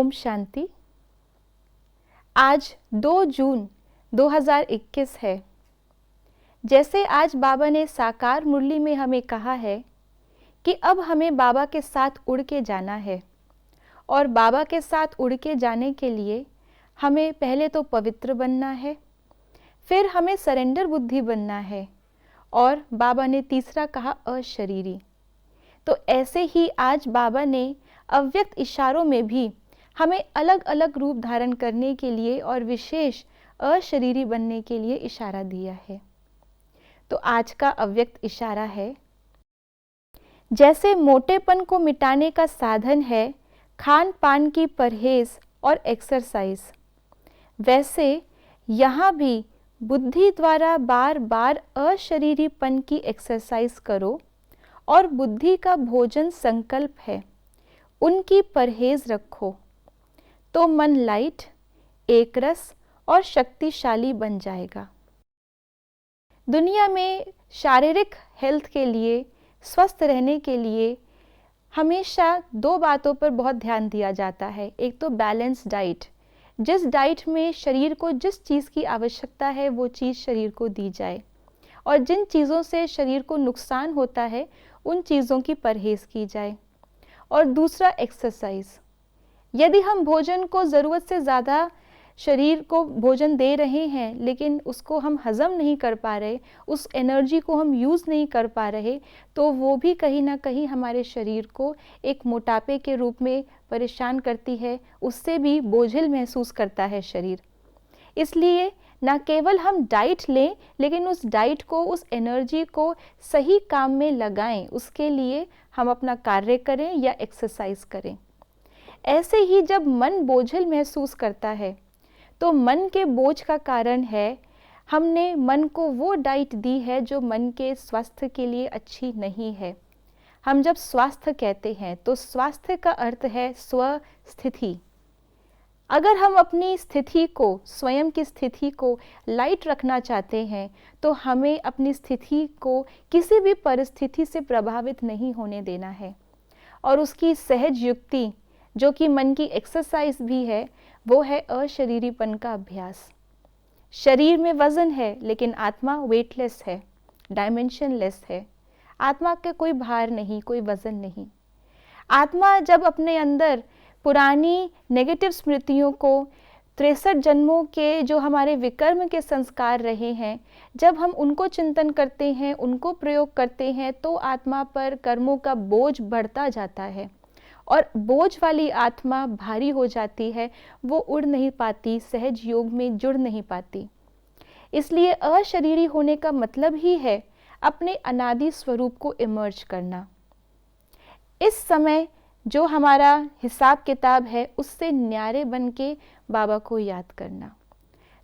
ओम शांति। आज 2 जून 2021 है। जैसे आज बाबा ने साकार मुरली में हमें कहा है कि अब हमें बाबा के साथ उड़ के जाना है, और बाबा के साथ उड़ के जाने के लिए हमें पहले तो पवित्र बनना है, फिर हमें सरेंडर बुद्धि बनना है, और बाबा ने तीसरा कहा अशरीरी। तो ऐसे ही आज बाबा ने अव्यक्त इशारों में भी हमें अलग अलग रूप धारण करने के लिए और विशेष अशरीरी बनने के लिए इशारा दिया है। तो आज का अव्यक्त इशारा है, जैसे मोटेपन को मिटाने का साधन है खान पान की परहेज और एक्सरसाइज, वैसे यहाँ भी बुद्धि द्वारा बार बार अशरीरीपन की एक्सरसाइज करो, और बुद्धि का भोजन संकल्प है, उनकी परहेज रखो, तो मन लाइट, एक रस और शक्तिशाली बन जाएगा। दुनिया में शारीरिक हेल्थ के लिए, स्वस्थ रहने के लिए हमेशा 2 बातों पर बहुत ध्यान दिया जाता है। एक तो बैलेंस डाइट, जिस डाइट में शरीर को जिस चीज़ की आवश्यकता है वो चीज़ शरीर को दी जाए, और जिन चीज़ों से शरीर को नुकसान होता है उन चीज़ों की परहेज़ की जाए। और दूसरा एक्सरसाइज। यदि हम भोजन को ज़रूरत से ज़्यादा शरीर को भोजन दे रहे हैं लेकिन उसको हम हज़म नहीं कर पा रहे, उस एनर्जी को हम यूज़ नहीं कर पा रहे, तो वो भी कहीं ना कहीं हमारे शरीर को एक मोटापे के रूप में परेशान करती है, उससे भी बोझिल महसूस करता है शरीर। इसलिए ना केवल हम डाइट लें, लेकिन उस डाइट को, उस एनर्जी को सही काम में लगाएं, उसके लिए हम अपना कार्य करें या एक्सरसाइज करें। ऐसे ही जब मन बोझिल महसूस करता है तो मन के बोझ का कारण है हमने मन को वो डाइट दी है जो मन के स्वास्थ्य के लिए अच्छी नहीं है। हम जब स्वास्थ्य कहते हैं तो स्वास्थ्य का अर्थ है स्वस्थिति। अगर हम अपनी स्थिति को, स्वयं की स्थिति को लाइट रखना चाहते हैं तो हमें अपनी स्थिति को किसी भी परिस्थिति से प्रभावित नहीं होने देना है, और उसकी सहज युक्ति जो कि मन की एक्सरसाइज भी है वो है अशरीरीपन का अभ्यास। शरीर में वजन है लेकिन आत्मा वेटलेस है, डायमेंशनलेस है। आत्मा का कोई भार नहीं, कोई वजन नहीं। आत्मा जब अपने अंदर पुरानी नेगेटिव स्मृतियों को, 63 जन्मों के जो हमारे विकर्म के संस्कार रहे हैं, जब हम उनको चिंतन करते हैं, उनको प्रयोग करते हैं, तो आत्मा पर कर्मों का बोझ बढ़ता जाता है, और बोझ वाली आत्मा भारी हो जाती है, वो उड़ नहीं पाती, सहज योग में जुड़ नहीं पाती। इसलिए अशरीरी होने का मतलब ही है अपने अनादि स्वरूप को इमर्ज करना। इस समय जो हमारा हिसाब किताब है उससे न्यारे बन के बाबा को याद करना।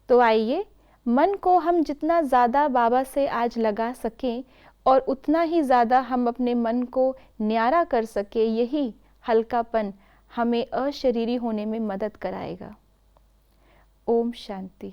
तो आइए, मन को हम जितना ज़्यादा बाबा से आज लगा सकें और उतना ही ज़्यादा हम अपने मन को न्यारा कर सके, यही हल्कापन हमें अशरीरी होने में मदद कराएगा। ओम शांति।